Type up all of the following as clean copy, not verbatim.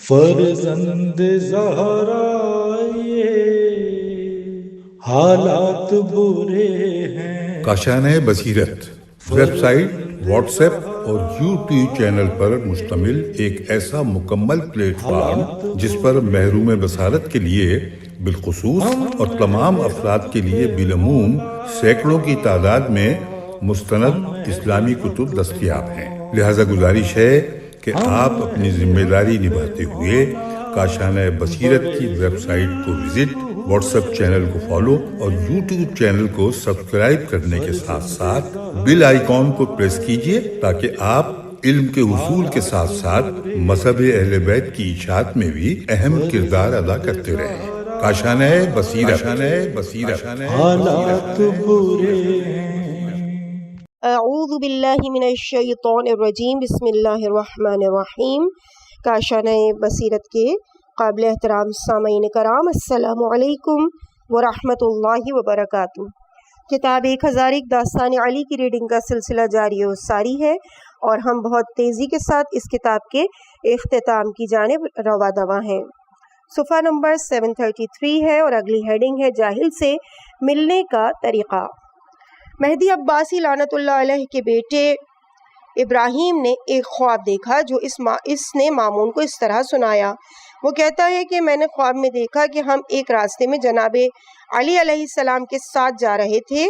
فرزند زہرا یہ حالات برے ہیں۔ کاشانۂ بصیرت ویب سائٹ، واٹس ایپ اور یوٹیوب چینل پر مشتمل ایک ایسا مکمل پلیٹ فارم جس پر محروم بصارت کے لیے بالخصوص اور تمام افراد کے لیے بالعموم سینکڑوں کی تعداد میں مستند اسلامی کتب دستیاب ہیں۔ لہذا گزارش ہے کہ آپ اپنی ذمہ داری نبھاتے ہوئے کاشانۂ بصیرت کی ویب سائٹ کو وزٹ، واٹس ایپ چینل کو فالو اور یوٹیوب چینل کو سبسکرائب کرنے کے ساتھ ساتھ بیل آئیکن کو پریس کیجیے تاکہ آپ علم کے حصول کے ساتھ ساتھ مذہب اہل بیت کی اشاعت میں بھی اہم کردار ادا کرتے رہیں۔ کاشانۂ بصیرت حالات برے ہیں۔ اعوذ باللہ من الشیطان الرجیم، بسم اللہ الرحمن الرحیم۔ کاشانۂ بصیرت کے قابل احترام سامعین کرام، السلام علیکم ورحمۃ اللہ وبرکاتہ۔ کتاب 1001 داستان علی کی ریڈنگ کا سلسلہ جاری و ساری ہے اور ہم بہت تیزی کے ساتھ اس کتاب کے اختتام کی جانب رواں دواں ہیں۔ صفحہ نمبر 733 ہے اور اگلی ہیڈنگ ہے جاہل سے ملنے کا طریقہ۔ مہدی عباسی لعنت اللہ علیہ کے بیٹے ابراہیم نے ایک خواب دیکھا جو اس نے مامون کو اس طرح سنایا۔ وہ کہتا ہے کہ میں نے خواب میں دیکھا کہ ہم ایک راستے میں جناب علی علیہ السلام کے ساتھ جا رہے تھے۔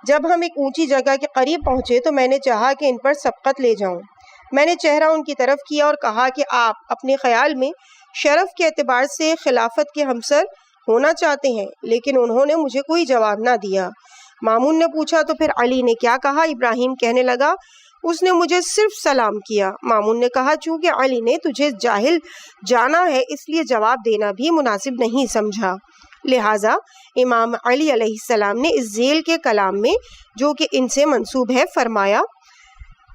جب ہم ایک اونچی جگہ کے قریب پہنچے تو میں نے چاہا کہ ان پر سبقت لے جاؤں۔ میں نے چہرہ ان کی طرف کیا اور کہا کہ آپ اپنے خیال میں شرف کے اعتبار سے خلافت کے ہمسر ہونا چاہتے ہیں، لیکن انہوں نے مجھے کوئی جواب نہ دیا۔ مامون نے پوچھا تو پھر علی نے کیا کہا؟ ابراہیم کہنے لگا اس نے مجھے صرف سلام کیا۔ مامون نے کہا چونکہ علی نے تجھے جاہل جانا ہے اس لیے جواب دینا بھی مناسب نہیں سمجھا، لہٰذا امام علی علیہ السلام نے اس ذیل کے کلام میں جو کہ ان سے منسوب ہے فرمایا،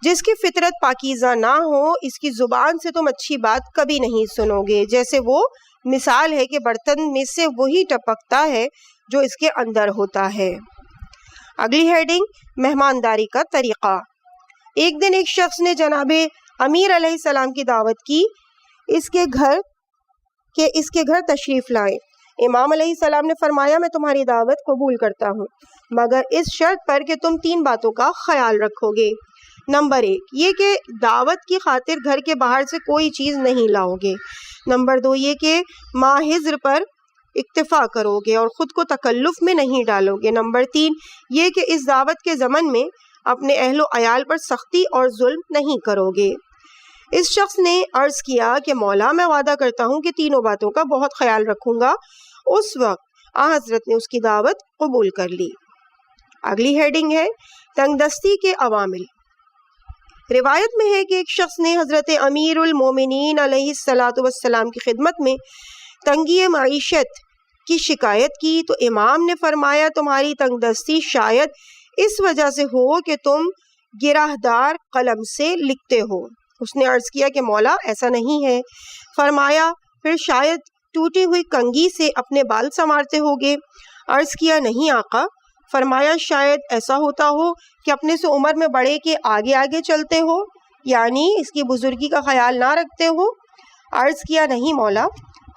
جس کی فطرت پاکیزہ نہ ہو اس کی زبان سے تم اچھی بات کبھی نہیں سنو گے، جیسے وہ مثال ہے کہ برتن میں سے وہی ٹپکتا ہے جو اس کے اندر ہوتا ہے۔ اگلی ہیڈنگ مہمانداری کا طریقہ۔ ایک دن ایک شخص نے جناب امیر علیہ السلام کی دعوت کی اس کے گھر تشریف لائے۔ امام علیہ السلام نے فرمایا میں تمہاری دعوت قبول کرتا ہوں مگر اس شرط پر کہ تم 3 باتوں کا خیال رکھو گے۔ نمبر 1 یہ کہ دعوت کی خاطر گھر کے باہر سے کوئی چیز نہیں لاؤ گے۔ نمبر 2 یہ کہ ماحضر پر اکتفا کرو گے اور خود کو تکلف میں نہیں ڈالو گے۔ نمبر 3 یہ کہ اس دعوت کے ضمن میں اپنے اہل و عیال پر سختی اور ظلم نہیں کرو گے۔ اس شخص نے عرض کیا کہ مولا میں وعدہ کرتا ہوں کہ 3 باتوں کا بہت خیال رکھوں گا۔ اس وقت حضرت نے اس کی دعوت قبول کر لی۔ اگلی ہیڈنگ ہے تنگ دستی کے عوامل۔ روایت میں ہے کہ ایک شخص نے حضرت امیر المومنین علیہ السلام کی خدمت میں تنگی معیشت کی شکایت کی تو امام نے فرمایا تمہاری تنگ دستی شاید اس وجہ سے ہو کہ تم گرہ دار قلم سے لکھتے ہو۔ اس نے عرض کیا کہ مولا ایسا نہیں ہے۔ فرمایا پھر شاید ٹوٹی ہوئی کنگھی سے اپنے بال سنوارتے ہوگے۔ عرض کیا نہیں آقا۔ فرمایا شاید ایسا ہوتا ہو کہ اپنے سے عمر میں بڑے کے آگے آگے چلتے ہو، یعنی اس کی بزرگی کا خیال نہ رکھتے ہو۔ عرض کیا نہیں مولا۔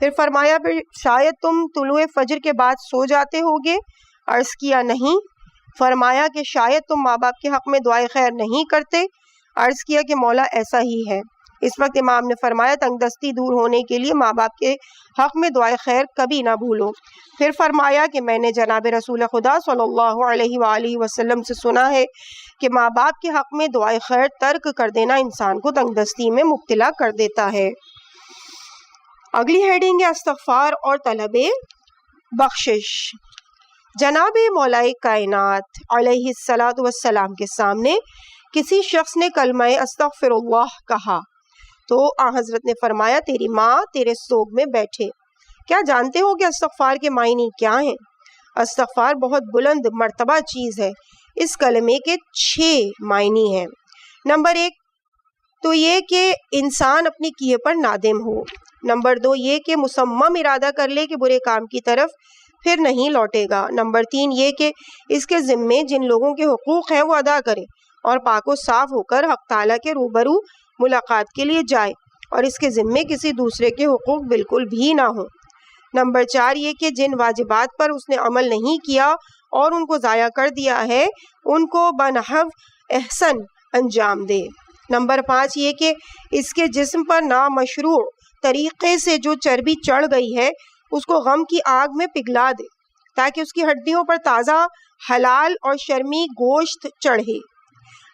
پھر فرمایا پھر شاید تم طلوع فجر کے بعد سو جاتے ہوگے۔ عرض کیا نہیں۔ فرمایا کہ شاید تم ماں باپ کے حق میں دعائے خیر نہیں کرتے۔ عرض کیا کہ مولا ایسا ہی ہے۔ اس وقت امام نے فرمایا تنگ دستی دور ہونے کے لیے ماں باپ کے حق میں دعائے خیر کبھی نہ بھولو۔ پھر فرمایا کہ میں نے جناب رسول خدا صلی اللہ علیہ وآلہ وسلم سے سنا ہے کہ ماں باپ کے حق میں دعائے خیر ترک کر دینا انسان کو تنگ دستی میں مبتلا کر دیتا ہے۔ اگلی ہیڈنگ ہے استغفار اور طلب بخشش۔ جناب مولائے کائنات علیہ السلام کے سامنے کسی شخص نے کلمہ استغفر اللہ کہا تو حضرت نے فرمایا تیری ماں تیرے سوگ میں بیٹھے۔ کیا جانتے ہو کہ استغفار کے معنی کیا ہیں؟ استغفار بہت بلند مرتبہ چیز ہے۔ اس کلمے کے 6 معنی ہیں۔ نمبر 1 تو یہ کہ انسان اپنے کیے پر نادم ہو۔ نمبر 2 یہ کہ مصمم ارادہ کر لے کہ برے کام کی طرف پھر نہیں لوٹے گا۔ نمبر 3 یہ کہ اس کے ذمے جن لوگوں کے حقوق ہیں وہ ادا کرے اور پاک و صاف ہو کر حق تعالیٰ کے روبرو ملاقات کے لیے جائے۔ اور اس کے ذمے کسی دوسرے کے حقوق بالکل بھی نہ ہوں۔ نمبر 4 یہ کہ جن واجبات پر اس نے عمل نہیں کیا اور ان کو ضائع کر دیا ہے ان کو بنحو احسن انجام دے۔ نمبر 5 یہ کہ اس کے جسم پر نامشروع طریقے سے جو چربی چڑھ گئی ہے اس کو غم کی آگ میں پگھلا دے تاکہ اس کی ہڈیوں پر تازہ حلال اور شرمی گوشت چڑھے۔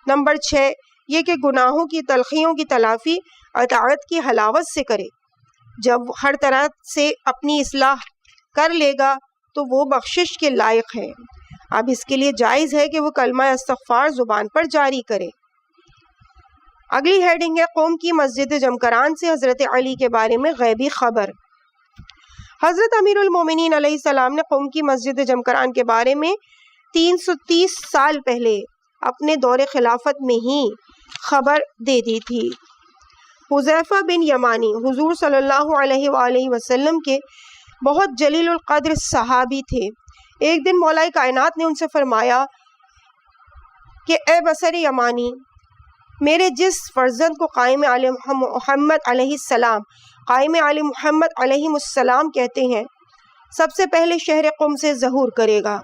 نمبر 6 یہ کہ گناہوں کی تلخیوں کی تلافی اطاعت کی حلاوت سے کرے۔ جب ہر طرح سے اپنی اصلاح کر لے گا تو وہ بخشش کے لائق ہے۔ اب اس کے لیے جائز ہے کہ وہ کلمہ استغفار زبان پر جاری کرے۔ اگلی ہیڈنگ ہے قوم کی مسجد جمکران سے حضرت علی کے بارے میں غیبی خبر۔ حضرت امیر المومنین علیہ السلام نے قوم کی مسجد جمکران کے بارے میں 330 سال پہلے اپنے دور خلافت میں ہی خبر دے دی تھی۔ حذیفہ بن یمانی حضور صلی اللہ علیہ وآلہ وسلم کے بہت جلیل القدر صحابی تھے۔ ایک دن مولا کائنات نے ان سے فرمایا کہ اے بصر یمانی، میرے جس فرزند کو قائم آل محمد علیہ السلام کہتے ہیں سب سے پہلے شہر قم سے ظہور کرے گا،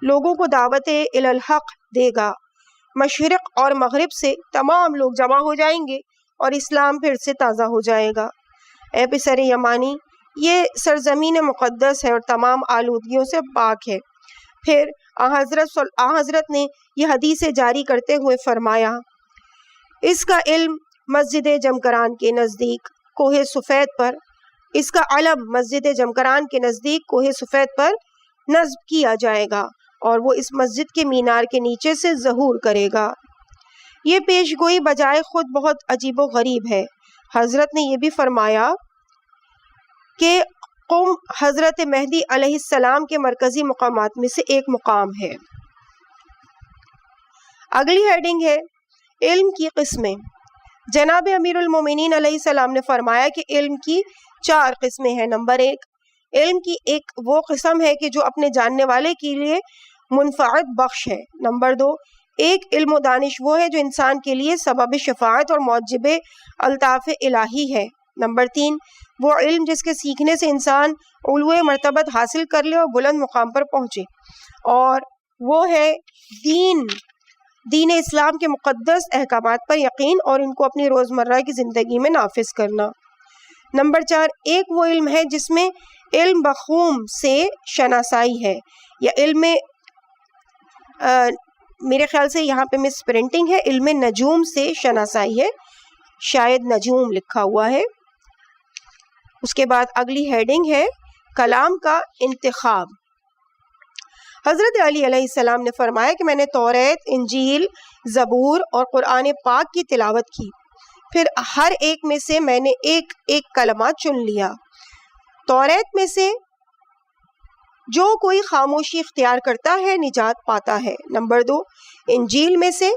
لوگوں کو دعوت الی الحق دے گا، مشرق اور مغرب سے تمام لوگ جمع ہو جائیں گے اور اسلام پھر سے تازہ ہو جائے گا۔ اے بصر یمانی، یہ سرزمین مقدس ہے اور تمام آلودگیوں سے پاک ہے۔ پھر حضرت نے یہ حدیث جاری کرتے ہوئے فرمایا، اس کا علم مسجد جمکران کے نزدیک کوہ سفید پر، اس کا علم مسجد جمکران کے نزدیک کوہ سفید پر نصب کیا جائے گا اور وہ اس مسجد کے مینار کے نیچے سے ظہور کرے گا۔ یہ پیش گوئی بجائے خود بہت عجیب و غریب ہے۔ حضرت نے یہ بھی فرمایا کہ قم حضرت مہدی علیہ السلام کے مرکزی مقامات میں سے ایک مقام ہے۔ اگلی ہیڈنگ ہے علم کی قسمیں۔ جناب امیر المومنین علیہ السلام نے فرمایا کہ علم کی 4 قسمیں ہیں۔ نمبر 1 علم کی ایک وہ قسم ہے کہ جو اپنے جاننے والے کے لیے منفعت بخش ہے۔ نمبر 2 ایک علم و دانش وہ ہے جو انسان کے لیے سبب شفاعت اور موجب الطاف الہی ہے۔ نمبر 3 وہ علم جس کے سیکھنے سے انسان علو مرتبت حاصل کر لے اور بلند مقام پر پہنچے، اور وہ ہے دین اسلام کے مقدس احکامات پر یقین اور ان کو اپنی روزمرہ کی زندگی میں نافذ کرنا۔ نمبر 4 ایک وہ علم ہے جس میں علم بخوم سے شناسائی ہے، یا علم میرے خیال سے یہاں پہ مس پرنٹنگ ہے، علم نجوم سے شناسائی ہے، شاید نجوم لکھا ہوا ہے۔ اس کے بعد اگلی ہیڈنگ ہے کلام کا انتخاب۔ حضرت علی علیہ السلام نے فرمایا کہ میں نے توریت، انجیل، زبور اور قرآن پاک کی تلاوت کی، پھر ہر ایک میں سے میں نے ایک ایک کلمہ چن لیا۔ توریت میں سے جو کوئی خاموشی اختیار کرتا ہے نجات پاتا ہے۔ نمبر 2 انجیل میں سے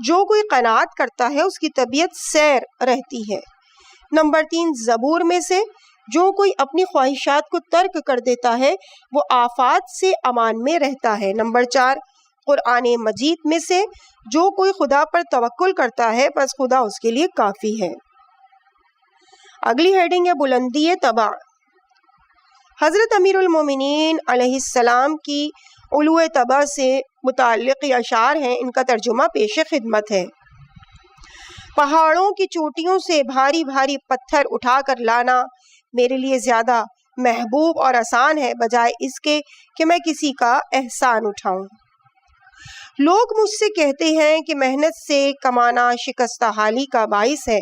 جو کوئی قناعت کرتا ہے اس کی طبیعت سیر رہتی ہے۔ نمبر 3 زبور میں سے جو کوئی اپنی خواہشات کو ترک کر دیتا ہے وہ آفات سے امان میں رہتا ہے۔ نمبر 4 قرآن مجید میں سے جو کوئی خدا پر توکل کرتا ہے بس خدا اس کے لیے کافی ہے۔ اگلی ہیڈنگ ہے بلندی طبع۔ حضرت امیر المومنین علیہ السلام کی علو طبع سے متعلق اشعار ہیں، ان کا ترجمہ پیش خدمت ہے۔ پہاڑوں کی چوٹیوں سے بھاری بھاری پتھر اٹھا کر لانا میرے لیے زیادہ محبوب اور آسان ہے بجائے اس کے کہ میں کسی کا احسان اٹھاؤں۔ لوگ مجھ سے کہتے ہیں کہ محنت سے کمانا شکستہ حالی کا باعث ہے،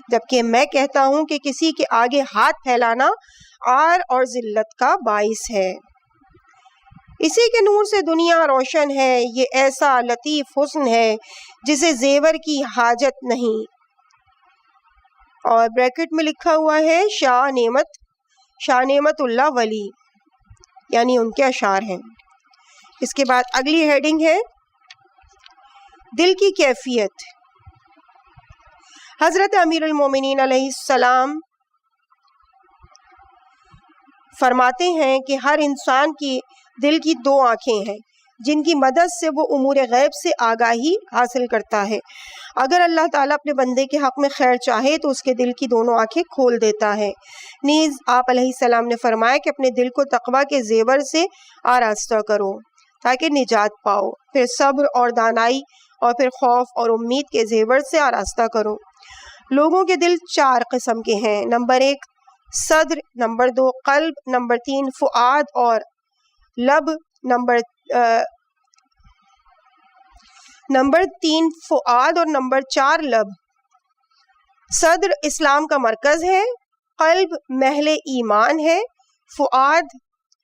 جبکہ میں کہتا ہوں کہ کسی کے آگے ہاتھ پھیلانا عار اور ذلت کا باعث ہے۔ اسی کے نور سے دنیا روشن ہے، یہ ایسا لطیف حسن ہے جسے زیور کی حاجت نہیں۔ اور بریکٹ میں لکھا ہوا ہے شاہ نعمت اللہ ولی، یعنی ان کے اشعار ہیں۔ اس کے بعد اگلی ہیڈنگ ہے دل کی کیفیت۔ حضرت امیر المومنین علیہ السلام فرماتے ہیں کہ ہر انسان کی دل کی 2 آنکھیں ہیں، جن کی مدد سے وہ امور غیب سے آگاہی حاصل کرتا ہے۔ اگر اللہ تعالیٰ اپنے بندے کے حق میں خیر چاہے تو اس کے دل کی دونوں آنکھیں کھول دیتا ہے۔ نیز آپ علیہ السلام نے فرمایا کہ اپنے دل کو تقویٰ کے زیور سے آراستہ کرو تاکہ نجات پاؤ، پھر صبر اور دانائی، اور پھر خوف اور امید کے زیور سے آراستہ کرو۔ لوگوں کے دل 4 قسم کے ہیں۔ نمبر 1 صدر، نمبر 2 قلب، نمبر 3 فؤاد اور لب، نمبر 3 فؤاد اور نمبر 4 لب۔ صدر اسلام کا مرکز ہے، قلب محل ایمان ہے، فؤاد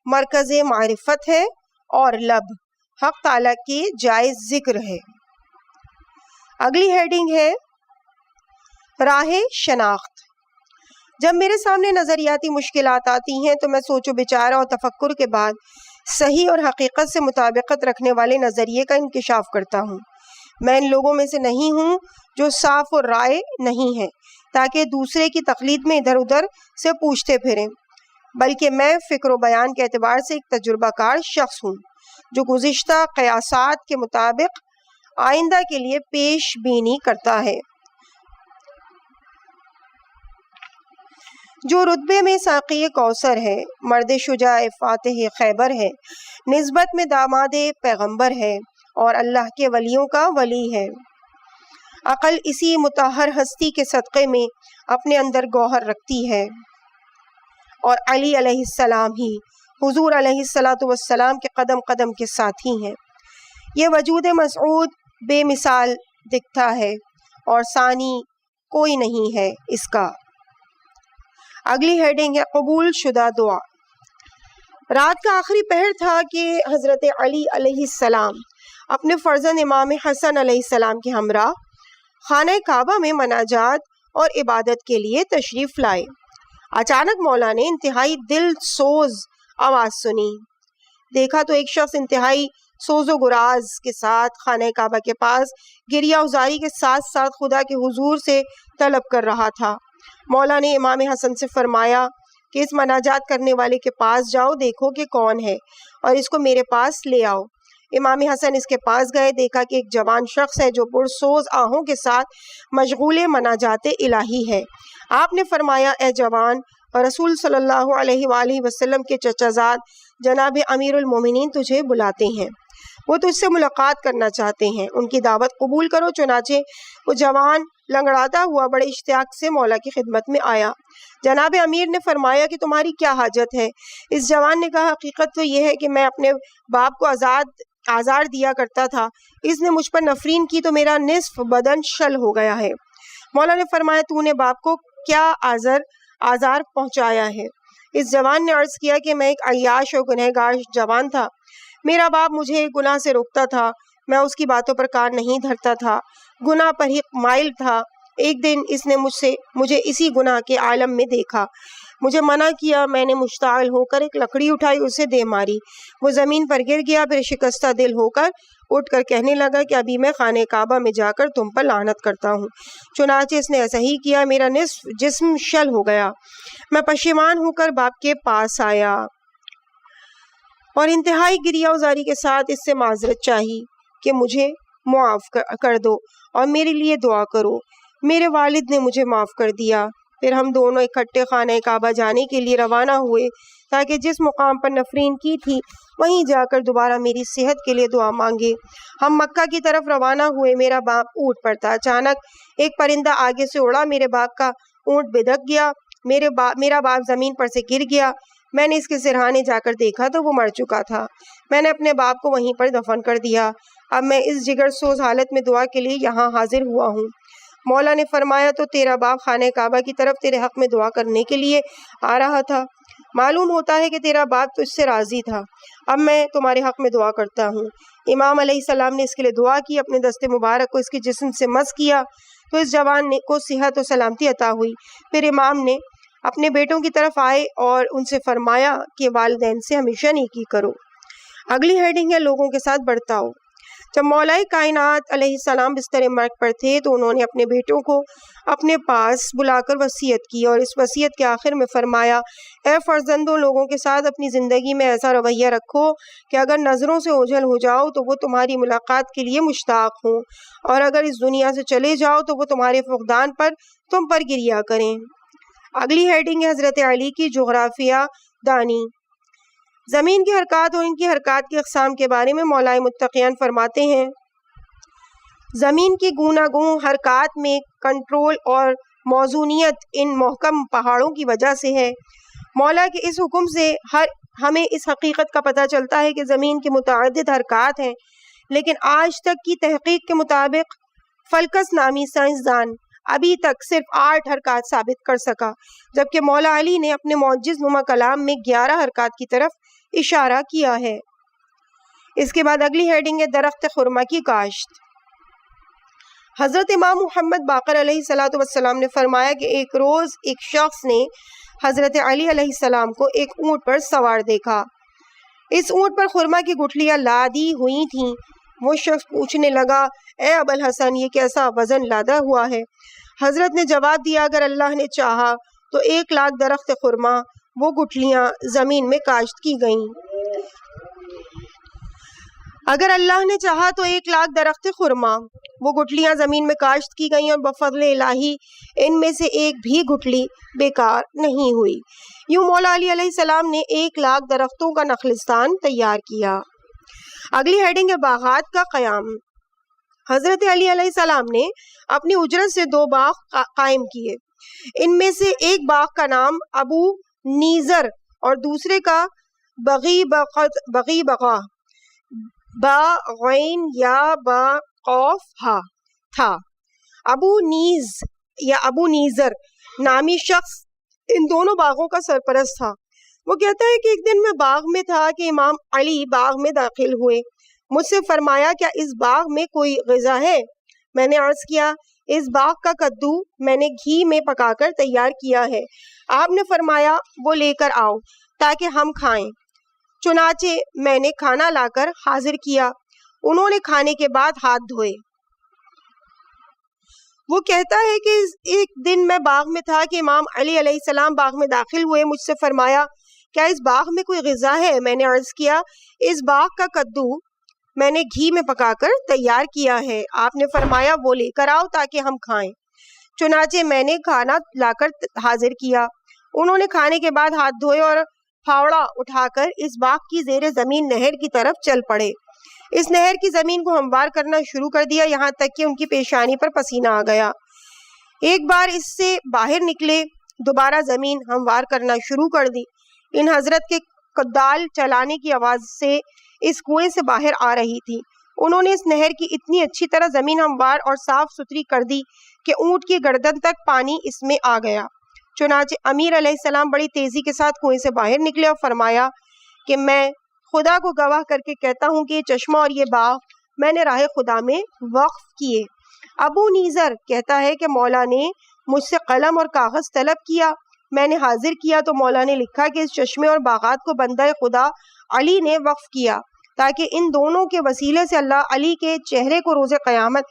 مرکز معرفت ہے، اور لب حق تعالیٰ کے جائز ذکر ہے۔ اگلی ہیڈنگ ہے راہ شناخت۔ جب میرے سامنے نظریاتی مشکلات آتی ہیں تو میں سوچ و بچارہ اور تفکر کے بعد صحیح اور حقیقت سے مطابقت رکھنے والے نظریے کا انکشاف کرتا ہوں۔ میں ان لوگوں میں سے نہیں ہوں جو صاف اور رائے نہیں ہیں تاکہ دوسرے کی تقلید میں ادھر ادھر سے پوچھتے پھریں، بلکہ میں فکر و بیان کے اعتبار سے ایک تجربہ کار شخص ہوں جو گزشتہ قیاسات کے مطابق آئندہ کے لیے پیش بینی کرتا ہے۔ جو رتبے میں ساقی کوثر ہے، مرد شجاع فاتح خیبر ہے، نسبت میں داماد پیغمبر ہے، اور اللہ کے ولیوں کا ولی ہے۔ عقل اسی مطہر ہستی کے صدقے میں اپنے اندر گوہر رکھتی ہے، اور علی علیہ السلام ہی حضور علیہ السلام کے قدم قدم کے ساتھی ہیں۔ یہ وجود مسعود بے مثال دکھتا ہے اور ثانی کوئی نہیں ہے اس کا۔ اگلی ہیڈنگ ہے قبول شدہ دعا۔ رات کا آخری پہر تھا کہ حضرت علی علیہ السلام اپنے فرزند امام حسن علیہ السلام کے ہمراہ خانہ کعبہ میں مناجات اور عبادت کے لیے تشریف لائے۔ اچانک مولا نے انتہائی دل سوز آواز سنی۔ دیکھا تو ایک شخص انتہائی سوز و گراز کے ساتھ خانہ کعبہ کے پاس گریہ ازاری کے ساتھ ساتھ خدا کے حضور سے طلب کر رہا تھا۔ مولا نے امام حسن سے فرمایا کہ اس مناجات کرنے والے کے پاس جاؤ، دیکھو کہ کون ہے اور اس کو میرے پاس لے آؤ۔ امام حسن اس کے پاس گئے، دیکھا کہ ایک جوان شخص ہے جو پرسوز آہوں کے ساتھ مشغول مناجات الہی ہے۔ آپ نے فرمایا اے جوان، رسول صلی اللہ علیہ وآلہ وسلم کے چچا زاد جناب امیر المومنین تجھے بلاتے ہیں، وہ تجھ سے ملاقات کرنا چاہتے ہیں، ان کی دعوت قبول کرو۔ چنانچہ وہ جوان لنگڑاتا ہوا بڑے اشتیاق سے مولا کی خدمت میں آیا۔ جناب امیر نے فرمایا کہ تمہاری کیا حاجت ہے؟ اس جوان نے کہا حقیقت تو یہ ہے کہ میں اپنے باپ کو آزار دیا کرتا تھا، اس نے مجھ پر نفرین کی تو میرا نصف بدن شل ہو گیا ہے۔ مولا نے فرمایا تو نے باپ کو کیا آزار پہنچایا ہے؟ اس جوان نے عرض کیا کہ میں ایک عیاش اور گنہگار جوان تھا، میرا باپ مجھے گناہ سے روکتا تھا، میں اس کی باتوں پر کان نہیں دھرتا تھا، گناہ پر ہی مائل تھا۔ ایک دن اس نے مجھے اسی گناہ کے عالم میں دیکھا، مجھے منع کیا، میں نے مشتعل ہو کر ایک لکڑی اٹھائی، اسے دے ماری، وہ زمین پر گر گیا، پھر شکستہ دل ہو کر اٹھ کر کہنے لگا کہ ابھی میں خانہ کعبہ میں جا کر تم پر لعنت کرتا ہوں۔ چنانچہ اس نے ایسا ہی کیا، میرا نصف جسم شل ہو گیا، میں پشیمان ہو کر باپ کے پاس آیا اور انتہائی گریہ ازاری کے ساتھ اس سے معذرت چاہی کہ مجھے معاف کر دو اور میرے لیے دعا کرو۔ میرے والد نے مجھے معاف کر دیا۔ پھر ہم دونوں اکٹھے خانہ کعبہ جانے کے لیے روانہ ہوئے تاکہ جس مقام پر نفرین کی تھی وہیں جا کر دوبارہ میری صحت کے لیے دعا مانگے۔ ہم مکہ کی طرف روانہ ہوئے، میرا باپ اونٹ پر تھا، اچانک ایک پرندہ آگے سے اڑا، میرے باپ کا اونٹ بدک گیا، میرا باپ زمین پر سے گر گیا۔ میں نے اس کے سرہانے جا کر دیکھا تو وہ مر چکا تھا، میں نے اپنے باپ کو وہیں پر دفن کر دیا۔ اب میں اس جگر سوز حالت میں دعا کے لیے یہاں حاضر ہوا ہوں۔ مولا نے فرمایا تو تیرا باپ خانہ کعبہ کی طرف تیرے حق میں دعا کرنے کے لیے آ رہا تھا، معلوم ہوتا ہے کہ تیرا باپ تجھ سے راضی تھا، اب میں تمہارے حق میں دعا کرتا ہوں۔ امام علیہ السلام نے اس کے لیے دعا کی، اپنے دست مبارک کو اس کے جسم سے مس کیا تو اس جوان کو صحت و سلامتی عطا ہوئی۔ پھر امام نے اپنے بیٹوں کی طرف آئے اور ان سے فرمایا کہ والدین سے ہمیشہ نیکی کرو۔ اگلی ہیڈنگ ہے لوگوں کے ساتھ برتاؤ۔ جب مولائے کائنات علیہ السلام بستر مرگ پر تھے تو انہوں نے اپنے بیٹوں کو اپنے پاس بلا کر وصیت کی، اور اس وصیت کے آخر میں فرمایا، اے فرزندوں، لوگوں کے ساتھ اپنی زندگی میں ایسا رویہ رکھو کہ اگر نظروں سے اوجھل ہو جاؤ تو وہ تمہاری ملاقات کے لیے مشتاق ہوں، اور اگر اس دنیا سے چلے جاؤ تو وہ تمہارے فقدان پر تم پر گریہ کریں۔ اگلی ہیڈنگ ہے حضرت علی کی جغرافیہ دانی۔ زمین کی حرکات اور ان کی حرکات کی اقسام کے بارے میں مولائے متقیان فرماتے ہیں، زمین کی گوناگون حرکات میں کنٹرول اور موزونیت ان محکم پہاڑوں کی وجہ سے ہے۔ مولا کے اس حکم سے ہمیں اس حقیقت کا پتہ چلتا ہے کہ زمین کی متعدد حرکات ہیں، لیکن آج تک کی تحقیق کے مطابق فلکس نامی سائنسدان ابھی تک صرف 8 حرکات ثابت کر سکا، جبکہ مولا علی نے اپنے معجز نما کلام میں 11 حرکات کی طرف اشارہ کیا ہے۔ اس کے بعد اگلی ہیڈنگ ہے درخت خرما کی کاشت۔ حضرت امام محمد باقر علیہ السلام نے فرمایا کہ ایک روز ایک شخص نے حضرت علی علیہ السلام کو ایک اونٹ پر سوار دیکھا۔ اس اونٹ پر خرما کی گٹھلیاں لادی ہوئی تھیں۔ وہ شخص پوچھنے لگا، اے ابو الحسن، یہ کیسا وزن لادا ہوا ہے؟ حضرت نے جواب دیا، اگر اللہ نے چاہا تو 1,00,000 درخت خرما وہ گٹھلیاں زمین میں کاشت کی گئیں۔ اگر اللہ نے چاہا تو 1,00,000 درخت خرما وہ گٹھلیاں زمین میں کاشت کی گئیں، اور بفضل الہی ان میں سے ایک بھی گٹھلی بیکار نہیں ہوئی۔ یوں مولا علی علیہ السلام نے 1,00,000 درختوں کا نخلستان تیار کیا۔ اگلی ہیڈنگ ہے باغات کا قیام۔ حضرت علی علیہ السلام نے اپنی اجرت سے 2 باغ قائم کیے۔ ان میں سے ایک باغ کا نام ابو نیزر اور دوسرے کا بغی بغا با غین یا با قوف ہا تھا۔ ابو نیز یا ابو نیزر نامی شخص ان دونوں باغوں کا سرپرست تھا۔ وہ کہتا ہے کہ ایک دن میں باغ میں تھا کہ امام علی باغ میں داخل ہوئے۔ مجھ سے فرمایا، کیا اس باغ میں کوئی غذا ہے؟ میں نے عرض کیا، اس باغ کا کدو میں نے گھی میں پکا کر تیار کیا ہے۔ آپ نے فرمایا، وہ لے کر آؤ تاکہ ہم کھائیں۔ چنانچہ میں نے کھانا لا کر حاضر کیا۔ انہوں نے کھانے کے بعد ہاتھ دھوئے۔ وہ کہتا ہے کہ ایک دن میں باغ میں تھا کہ امام علی علیہ السلام باغ میں داخل ہوئے۔ مجھ سے فرمایا، کیا اس باغ میں کوئی غذا ہے؟ میں نے عرض کیا، اس باغ کا کدو میں نے گھی میں پکا کر تیار کیا ہے۔ آپ نے فرمایا، وہ لے کر آؤ تاکہ ہم کھائیں۔ چنانچہ میں نے کھانا لا کر حاضر کیا۔ انہوں نے کھانے کے بعد ہاتھ دھوئے اور پھاوڑا اٹھا کر اس باغ کی زیر زمین نہر کی طرف چل پڑے۔ اس نہر کی زمین کو ہموار کرنا شروع کر دیا، یہاں تک کہ ان کی پیشانی پر پسینہ آ گیا۔ ایک بار اس سے باہر نکلے، دوبارہ زمین ہموار کرنا شروع کر دی۔ ان حضرت کے کدال چلانے کی آواز سے اس کنویں سے باہر آ رہی تھی۔ انہوں نے اس نہر کی اتنی اچھی طرح زمین ہموار اور صاف ستھری کر دی کہ اونٹ کی گردن تک پانی اس میں آ گیا۔ چنانچہ امیر علیہ السلام بڑی تیزی کے ساتھ کنویں سے باہر نکلے اور فرمایا کہ میں خدا کو گواہ کر کے کہتا ہوں کہ یہ چشمہ اور یہ باغ میں نے راہ خدا میں وقف کیے۔ ابو نیزر کہتا ہے کہ مولا نے مجھ سے قلم اور کاغذ طلب کیا۔ میں نے حاضر کیا تو مولا نے لکھا کہ اس چشمے اور باغات کو بندہ خدا علی نے وقف کیا تاکہ ان دونوں کے وسیلے سے اللہ علی کے چہرے کو روز قیامت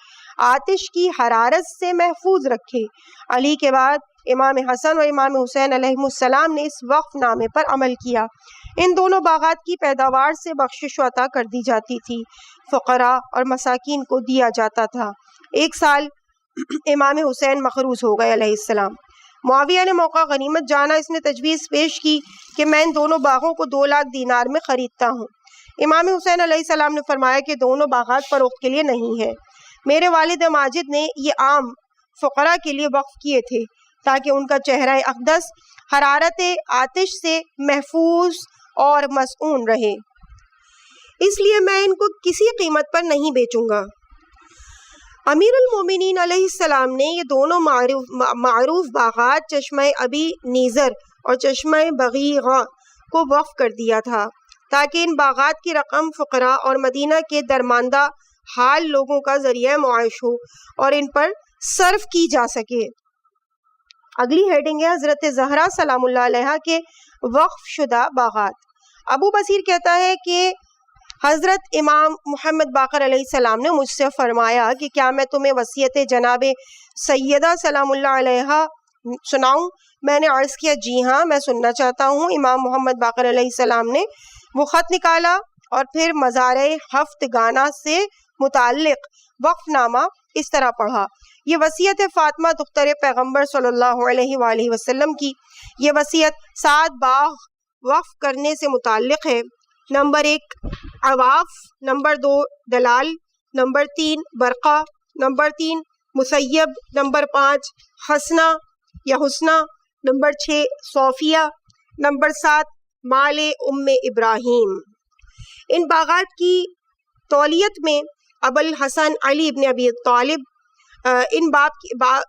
آتش کی حرارت سے محفوظ رکھے۔ علی کے بعد امام حسن اور امام حسین علیہ السلام نے اس وقف نامے پر عمل کیا۔ ان دونوں باغات کی پیداوار سے بخشش و عطا کر دی جاتی تھی، فقراء اور مساکین کو دیا جاتا تھا۔ ایک سال امام حسین مخروص ہو گئے علیہ السلام۔ معاویہ نے موقع غنیمت جانا، اس نے تجویز پیش کی کہ میں ان دونوں باغوں کو 2,00,000 دینار میں خریدتا ہوں۔ امام حسین علیہ السلام نے فرمایا کہ دونوں باغات فروخت کے لیے نہیں ہے، میرے والد ماجد نے یہ عام فقراء کے لیے وقف کیے تھے تاکہ ان کا چہرہ اقدس حرارت آتش سے محفوظ اور مسعون رہے، اس لیے میں ان کو کسی قیمت پر نہیں بیچوں گا۔ امیر المومنین علیہ السلام نے یہ دونوں معروف باغات چشمہ ابی نیزر اور چشمہ بغیغا کو وقف کر دیا تھا تاکہ ان باغات کی رقم فقراء اور مدینہ کے درماندہ حال لوگوں کا ذریعہ معاش ہو اور ان پر صرف کی جا سکے۔ اگلی ہیڈنگ ہے حضرت زہرا سلام اللہ علیہا کے وقف شدہ باغات۔ ابو بصیر کہتا ہے کہ حضرت امام محمد باقر علیہ السلام نے مجھ سے فرمایا کہ کیا میں تمہیں وصیت جناب سیدہ سلام اللہ علیہا سناؤں؟ میں نے عرض کیا جی ہاں، میں سننا چاہتا ہوں۔ امام محمد باقر علیہ السلام نے وہ خط نکالا اور پھر مزارِ ہفت گانا سے متعلق وقف نامہ اس طرح پڑھا۔ یہ وصیت فاطمہ دختر پیغمبر صلی اللہ علیہ وآلہ وسلم کی۔ یہ وصیت 7 باغ وقف کرنے سے متعلق ہے۔ نمبر 1 عواف، نمبر 2 دلال، نمبر 3 برقہ، نمبر 3 مسیب، نمبر 5 حسنہ یا حسنہ، نمبر 6 صوفیہ، نمبر 7 مال ام ابراہیم۔ ان باغات کی تولیت میں ابو الحسن علی ابن ابی طالب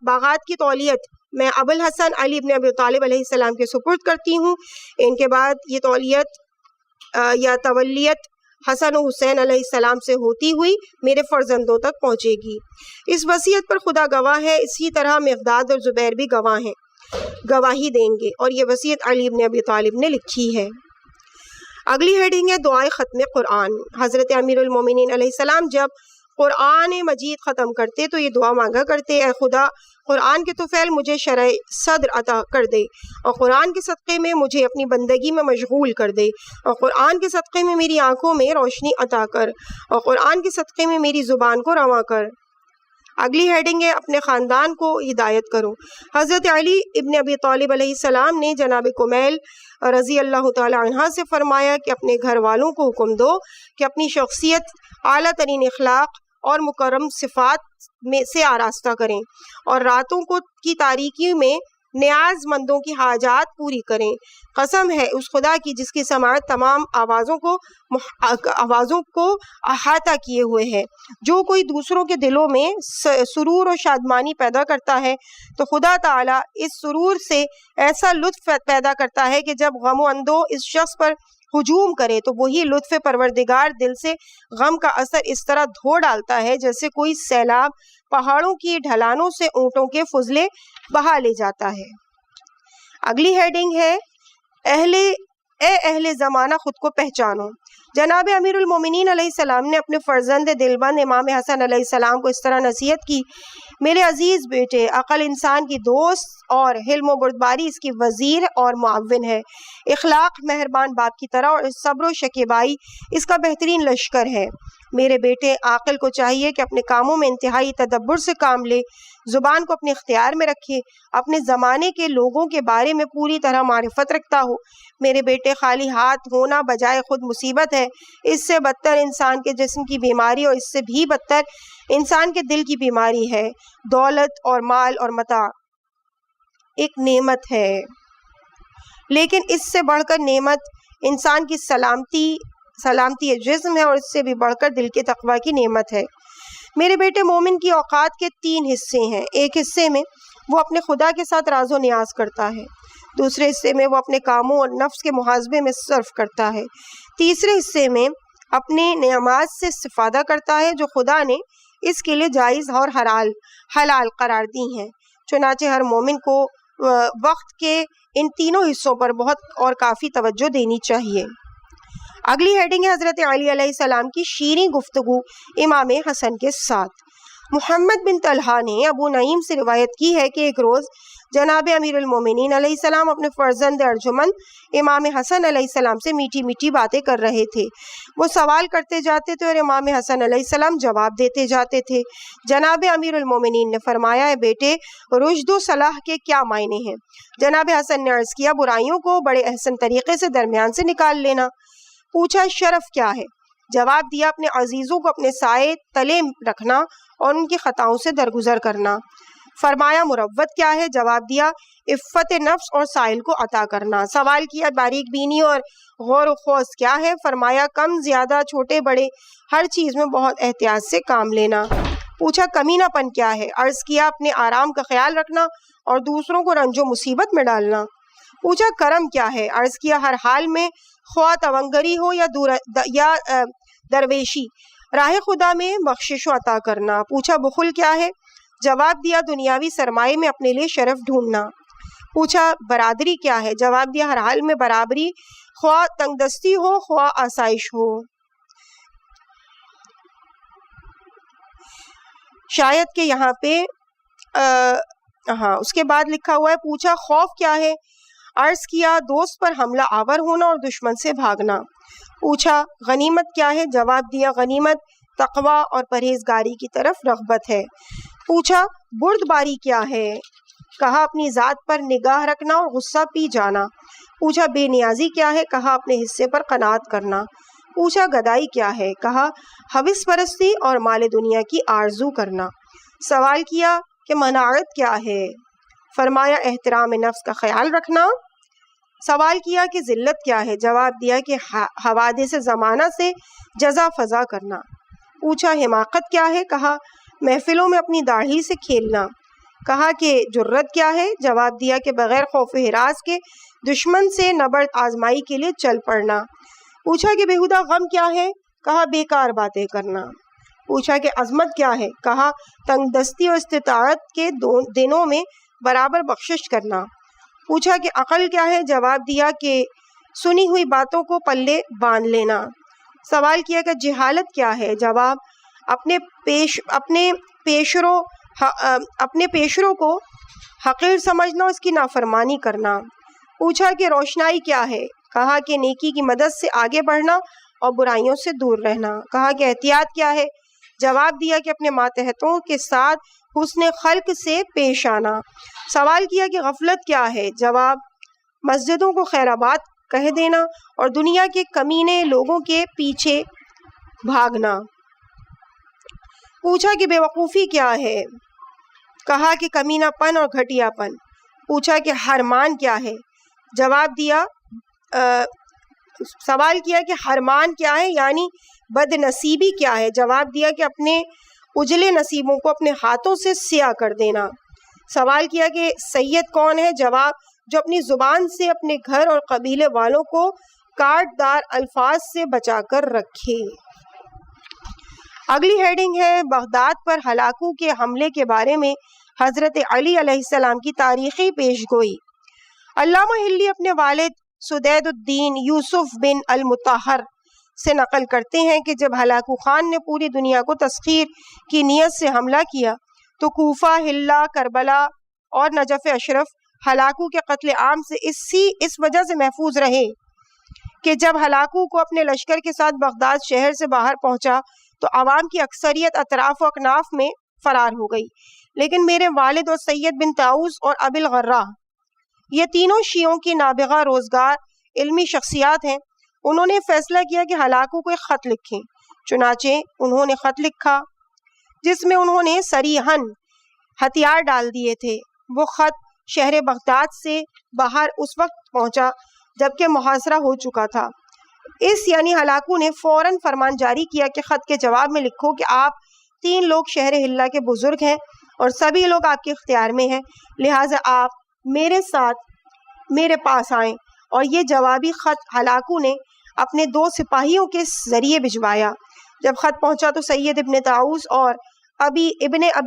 باغات کی تولیت میں ابو الحسن علی ابن ابی طالب علیہ السلام کے سپرد کرتی ہوں۔ ان کے بعد یہ تولیت یا تولیت حسن و حسین علیہ السلام سے ہوتی ہوئی میرے فرزندوں تک پہنچے گی۔ اس وصیت پر خدا گواہ ہے، اسی طرح مقداد اور زبیر بھی گواہ ہیں، گواہی دیں گے، اور یہ وصیت علی ابن ابی طالب نے لکھی ہے۔ اگلی ہیڈنگ ہے دعائے ختم قرآن۔ حضرت امیر المومنین علیہ السلام جب قرآن مجید ختم کرتے تو یہ دعا مانگا کرتے، اے خدا قرآن کے طفیل مجھے شرح صدر عطا کر دے، اور قرآن کے صدقے میں مجھے اپنی بندگی میں مشغول کر دے، اور قرآن کے صدقے میں میری آنکھوں میں روشنی عطا کر، اور قرآن کے صدقے میں میری زبان کو رواں کر۔ اگلی ہیڈنگ ہے اپنے خاندان کو ہدایت کرو۔ حضرت علی ابن ابی طالب علیہ السلام نے جناب کمیل رضی اللہ تعالی عنہ سے فرمایا کہ اپنے گھر والوں کو حکم دو کہ اپنی شخصیت اعلیٰ ترین اخلاق اور مکرم صفات میں سے آراستہ کریں، اور راتوں کی تاریکی میں نیاز مندوں کی حاجات پوری کریں۔ قسم ہے اس خدا کی جس کی سماعت تمام آوازوں کو احاطہ کیے ہوئے ہے، جو کوئی دوسروں کے دلوں میں سرور و شادمانی پیدا کرتا ہے تو خدا تعالیٰ اس سرور سے ایسا لطف پیدا کرتا ہے کہ جب غم و اندو اس شخص پر ہجوم کرے تو وہی لطف پروردگار دل سے غم کا اثر اس طرح دھو ڈالتا ہے جیسے کوئی سیلاب پہاڑوں کی ڈھلانوں سے اونٹوں کے فضلے بہا لے جاتا ہے۔ اگلی ہیڈنگ ہے اہل زمانہ خود کو پہچانو۔ جناب امیر المومنین علیہ السلام نے اپنے فرزند دلبند امام حسن علیہ السلام کو اس طرح نصیحت کی، میرے عزیز بیٹے، عقل انسان کی دوست اور حلم و بردباری اس کی وزیر اور معاون ہے، اخلاق مہربان باپ کی طرح اور صبر و شکیبائی اس کا بہترین لشکر ہے۔ میرے بیٹے، عاقل کو چاہیے کہ اپنے کاموں میں انتہائی تدبر سے کام لے، زبان کو اپنے اختیار میں رکھے، اپنے زمانے کے لوگوں کے بارے میں پوری طرح معرفت رکھتا ہو۔ میرے بیٹے، خالی ہاتھ ہونا بجائے خود مصیبت ہے، اس سے بدتر انسان کے جسم کی بیماری اور اس سے بھی بدتر انسان کے دل کی بیماری ہے۔ دولت اور مال اور متاع ایک نعمت ہے، لیکن اس سے بڑھ کر نعمت انسان کی سلامتی جسم ہے، اور اس سے بھی بڑھ کر دل کے تقوی کی نعمت ہے۔ میرے بیٹے، مومن کی اوقات کے 3 حصے ہیں۔ ایک حصے میں وہ اپنے خدا کے ساتھ راز و نیاز کرتا ہے، دوسرے حصے میں وہ اپنے کاموں اور نفس کے محاسبے میں صرف کرتا ہے، تیسرے حصے میں اپنے نعمات سے استفادہ کرتا ہے جو خدا نے اس کے لیے جائز اور حلال قرار دی ہیں۔ چنانچہ ہر مومن کو وقت کے ان تینوں حصوں پر بہت اور کافی توجہ دینی چاہیے۔ اگلی ہیڈنگ ہے حضرت علی علیہ السلام کی شیریں گفتگو امام حسن کے ساتھ۔ محمد بن طلحہ نے ابو نعیم سے روایت کی ہے کہ ایک روز جناب امیر المومنین علیہ السلام اپنے فرزند ارجمند امام حسن علیہ السلام سے میٹھی میٹھی باتیں کر رہے تھے۔ وہ سوال کرتے جاتے تھے اور امام حسن علیہ السلام جواب دیتے جاتے تھے۔ جناب امیر المومنین نے فرمایا، اے بیٹے، رشد و صلاح کے کیا معنی ہیں؟ جناب حسن نے عرض کیا، برائیوں کو بڑے احسن طریقے سے درمیان سے نکال لینا۔ پوچھا، شرف کیا ہے؟ جواب دیا، اپنے عزیزوں کو اپنے سائے تلے رکھنا اور ان کی خطاؤں سے درگزر کرنا۔ فرمایا، مروت کیا ہے؟ جواب دیا، عفت نفس اور سائل کو عطا کرنا۔ سوال کیا، باریک بینی اور غور و خوض کیا ہے؟ فرمایا، کم زیادہ چھوٹے بڑے ہر چیز میں بہت احتیاط سے کام لینا۔ پوچھا، کمینہ پن کیا ہے؟ عرض کیا، اپنے آرام کا خیال رکھنا اور دوسروں کو رنج و مصیبت میں ڈالنا۔ پوچھا، کرم کیا ہے؟ عرض کیا، ہر حال میں خواہ تونگری ہو یا درویشی، راہ خدا میں بخشش و عطا کرنا۔ پوچھا، بخل کیا ہے؟ جواب دیا، دنیاوی سرمایے میں اپنے لیے شرف ڈھونڈنا۔ پوچھا، برادری کیا ہے؟ جواب دیا، ہر حال میں برابری، خواہ تنگ دستی ہو خواہ آسائش ہو۔ شاید کہ یہاں پہ اس کے بعد لکھا ہوا ہے پوچھا خوف کیا ہے؟ عرض کیا دوست پر حملہ آور ہونا اور دشمن سے بھاگنا۔ پوچھا غنیمت کیا ہے؟ جواب دیا غنیمت تقوی اور پرہیزگاری کی طرف رغبت ہے۔ پوچھا بردباری کیا ہے؟ کہا اپنی ذات پر نگاہ رکھنا اور غصہ پی جانا۔ پوچھا بے نیازی کیا ہے؟ کہا اپنے حصے پر قناعت کرنا۔ پوچھا گدائی کیا ہے؟ کہا ہوس پرستی اور مال دنیا کی آرزو کرنا۔ سوال کیا کہ مناعت کیا ہے؟ فرمایا احترام نفس کا خیال رکھنا۔ سوال کیا کہ ذلت کیا ہے؟ جواب دیا کہ حوادث زمانہ سے جزا فضا کرنا۔ پوچھا حماقت کیا ہے؟ کہا محفلوں میں اپنی داڑھی سے کھیلنا۔ کہا کہ جرت کیا ہے؟ جواب دیا کہ بغیر خوف و ہراس کے دشمن سے نبرد آزمائی کے لیے چل پڑنا۔ پوچھا کہ بیہودہ غم کیا ہے؟ کہا بیکار باتیں کرنا۔ پوچھا کہ عظمت کیا ہے؟ کہا تنگ دستی اور استطاعت کے دنوں میں برابر بخشش کرنا۔ پوچھا کہ عقل کیا ہے؟ جواب دیا کہ سنی ہوئی باتوں کو پلے باندھ لینا۔ سوال کیا کہ جہالت کیا ہے؟ جواب اپنے پیشرو کو حقیر سمجھنا اور اس کی نافرمانی کرنا۔ پوچھا کہ روشنائی کیا ہے؟ کہا کہ نیکی کی مدد سے آگے بڑھنا اور برائیوں سے دور رہنا۔ کہا کہ احتیاط کیا ہے؟ جواب دیا کہ اپنے ماتحتوں کے ساتھ حسن خلق سے پیش آنا۔ سوال کیا کہ غفلت کیا ہے؟ جواب مسجدوں کو خیرآباد کہہ دینا اور دنیا کے کمینے لوگوں کے پیچھے بھاگنا۔ پوچھا کہ بے وقوفی کیا ہے؟ کہا کہ کمینہ پن اور گھٹیا پن۔ پوچھا کہ حرمان کیا ہے؟ جواب دیا سوال کیا کہ حرمان کیا ہے یعنی بد نصیبی کیا ہے؟ جواب دیا کہ اپنے اجلے نصیبوں کو اپنے ہاتھوں سے سیاہ کر دینا۔ سوال کیا کہ سید کون ہے؟ جواب جو اپنی زبان سے اپنے گھر اور قبیلے والوں کو کاٹ دار الفاظ سے بچا کر رکھے۔ اگلی ہیڈنگ ہے بغداد پر ہلاکو کے حملے کے بارے میں حضرت علی علیہ السلام کی تاریخی پیش گوئی۔ علامہ ہلی اپنے والد سدید الدین یوسف بن المطہر سے نقل کرتے ہیں کہ جب ہلاکو خان نے پوری دنیا کو تسخیر کی نیت سے حملہ کیا تو کوفہ، حلہ، کربلا اور نجف اشرف ہلاکو کے قتل عام سے اس وجہ سے محفوظ رہے کہ جب ہلاکو کو اپنے لشکر کے ساتھ بغداد شہر سے باہر پہنچا تو عوام کی اکثریت اطراف و اکناف میں فرار ہو گئی، لیکن میرے والد اور سید بن طاؤس اور ابی الغراء یہ تینوں شیعوں کی نابغہ روزگار علمی شخصیات ہیں۔ انہوں نے فیصلہ کیا کہ ہلاکو کو ایک خط لکھیں۔ چنانچہ انہوں نے خط لکھا جس میں انہوں نے صریحاً ہتھیار ڈال دیے تھے۔ وہ خط شہر بغداد سے باہر اس وقت پہنچا جبکہ محاصرہ ہو چکا تھا۔ یعنی ہلاکو نے فوراً فرمان جاری کیا کہ خط کے جواب میں لکھو کہ آپ 3 لوگ شہر حلہ کے بزرگ ہیں اور سبھی لوگ آپ کے اختیار میں ہیں، لہٰذا آپ میرے ساتھ میرے پاس آئیں۔ اور یہ جوابی خط ہلاکو نے اپنے 2 سپاہیوں کے ذریعے بھجوایا۔ جب خط پہنچا تو سید ابن طاؤس اور ابی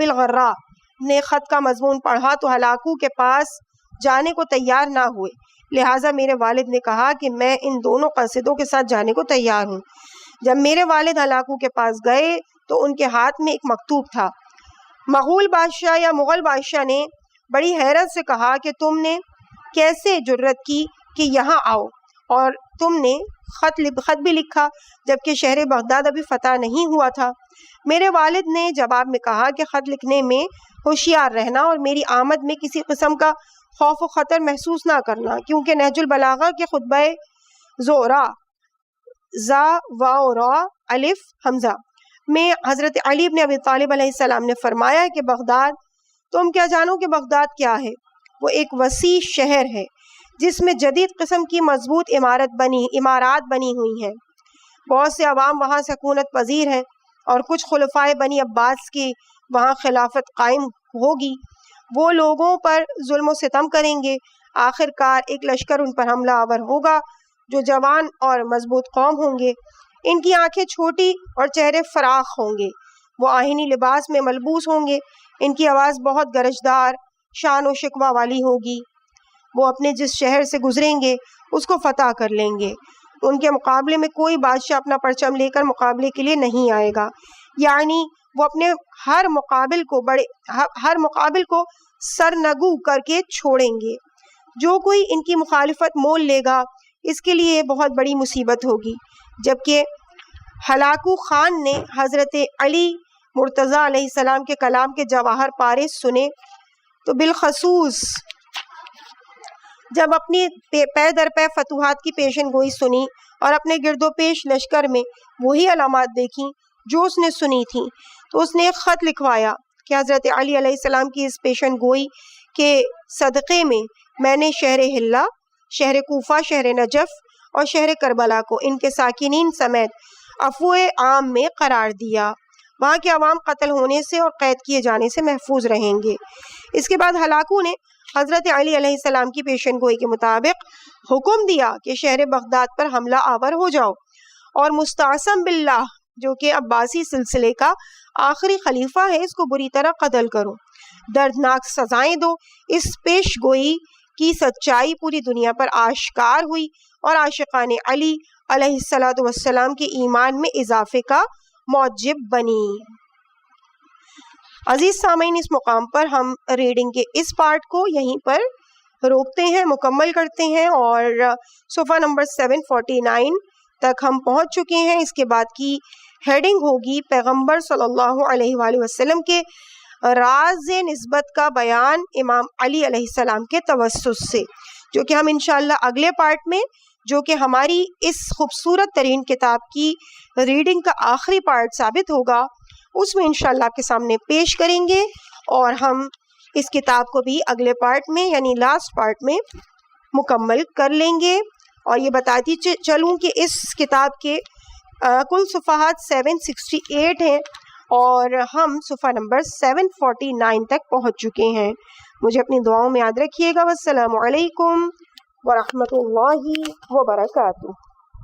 الغراء نے خط کا مضمون پڑھا تو ہلاکو کے پاس جانے کو تیار نہ ہوئے، لہٰذا میرے والد نے کہا کہ میں ان دونوں قاصدوں کے ساتھ جانے کو تیار ہوں۔ جب میرے والد ہلاکو کے پاس گئے تو ان کے ہاتھ میں ایک مکتوب تھا۔ مغول بادشاہ یا مغل بادشاہ نے بڑی حیرت سے کہا کہ تم نے کیسے جرت کی کہ یہاں آؤ، اور تم نے خط بھی لکھا جبکہ شہر بغداد ابھی فتح نہیں ہوا تھا۔ میرے والد نے جواب میں کہا کہ خط لکھنے میں ہوشیار رہنا اور میری آمد میں کسی قسم کا خوف و خطر محسوس نہ کرنا، کیونکہ نہج البلاغہ کے خطبہ زہرا زا واو را الف حمزہ میں حضرت علی بن ابی طالب علیہ السلام نے فرمایا کہ بغداد، تم کیا جانو کہ بغداد کیا ہے؟ وہ ایک وسیع شہر ہے جس میں جدید قسم کی مضبوط عمارات بنی ہوئی ہیں۔ بہت سے عوام وہاں سکونت پذیر ہیں اور کچھ خلفائے بنی عباس کی وہاں خلافت قائم ہوگی۔ وہ لوگوں پر ظلم و ستم کریں گے، آخر کار ایک لشکر ان پر حملہ آور ہوگا جو جوان اور مضبوط قوم ہوں گے۔ ان کی آنکھیں چھوٹی اور چہرے فراخ ہوں گے، وہ آہنی لباس میں ملبوس ہوں گے، ان کی آواز بہت گرجدار شان و شکوہ والی ہوگی۔ وہ اپنے جس شہر سے گزریں گے اس کو فتح کر لیں گے، ان کے مقابلے میں کوئی بادشاہ اپنا پرچم لے کر مقابلے کے لیے نہیں آئے گا، یعنی وہ اپنے ہر مقابل کو سرنگو کر کے چھوڑیں گے. جو کوئی ان کی مخالفت مول لے گا اس کے لیے بہت بڑی مصیبت ہوگی. جبکہ ہلاکو خان نے حضرت علی مرتضیٰ علیہ السلام کے کلام کے جواہر پارے سنے تو بالخصوص جب اپنی پے در پے فتوحات کی پیشن گوئی سنی اور اپنے گرد و پیش لشکر میں وہی علامات دیکھیں جو اس نے سنی تھیں، تو اس نے ایک خط لکھوایا کہ حضرت علی علیہ السلام کی اس پیشن گوئی کے صدقے میں میں نے شہر حلہ، شہر کوفہ، شہر نجف اور شہر کربلا کو ان کے ساکنین سمیت عفو عام میں قرار دیا. وہاں کے عوام قتل ہونے سے اور قید کیے جانے سے محفوظ رہیں گے. اس کے بعد ہلاکو نے حضرت علی علیہ السلام کی پیشن گوئی کے مطابق حکم دیا کہ شہر بغداد پر حملہ آور ہو جاؤ اور مستعصم باللہ جو کہ عباسی سلسلے کا آخری خلیفہ ہے اس کو بری طرح قتل کرو، دردناک سزائیں دو. اس پیش گوئی کی سچائی پوری دنیا پر آشکار ہوئی اور عاشقان علی علیہ السلام کے ایمان میں اضافے کا موجب بنی. عزیز سامعین، اس مقام پر ہم ریڈنگ کے اس پارٹ کو یہیں پر روکتے ہیں، مکمل کرتے ہیں اور صفحہ نمبر 749 تک ہم پہنچ چکے ہیں. اس کے بعد کی ہیڈنگ ہوگی پیغمبر صلی اللہ علیہ وآلہ وسلم کے راز نسبت کا بیان امام علی علیہ السلام کے توسط سے، جو کہ ہم انشاءاللہ اگلے پارٹ میں، جو کہ ہماری اس خوبصورت ترین کتاب کی ریڈنگ کا آخری پارٹ ثابت ہوگا، اس میں انشاءاللہ آپ کے سامنے پیش کریں گے. اور ہم اس کتاب کو بھی اگلے پارٹ میں یعنی لاسٹ پارٹ میں مکمل کر لیں گے. اور یہ بتاتی چلوں کہ اس کتاب کے کل صفحات 768 ہیں اور ہم صفحہ نمبر 749 تک پہنچ چکے ہیں. مجھے اپنی دعاؤں میں یاد رکھیے گا. والسلام علیکم ورحمۃ اللہ وبرکاتہ.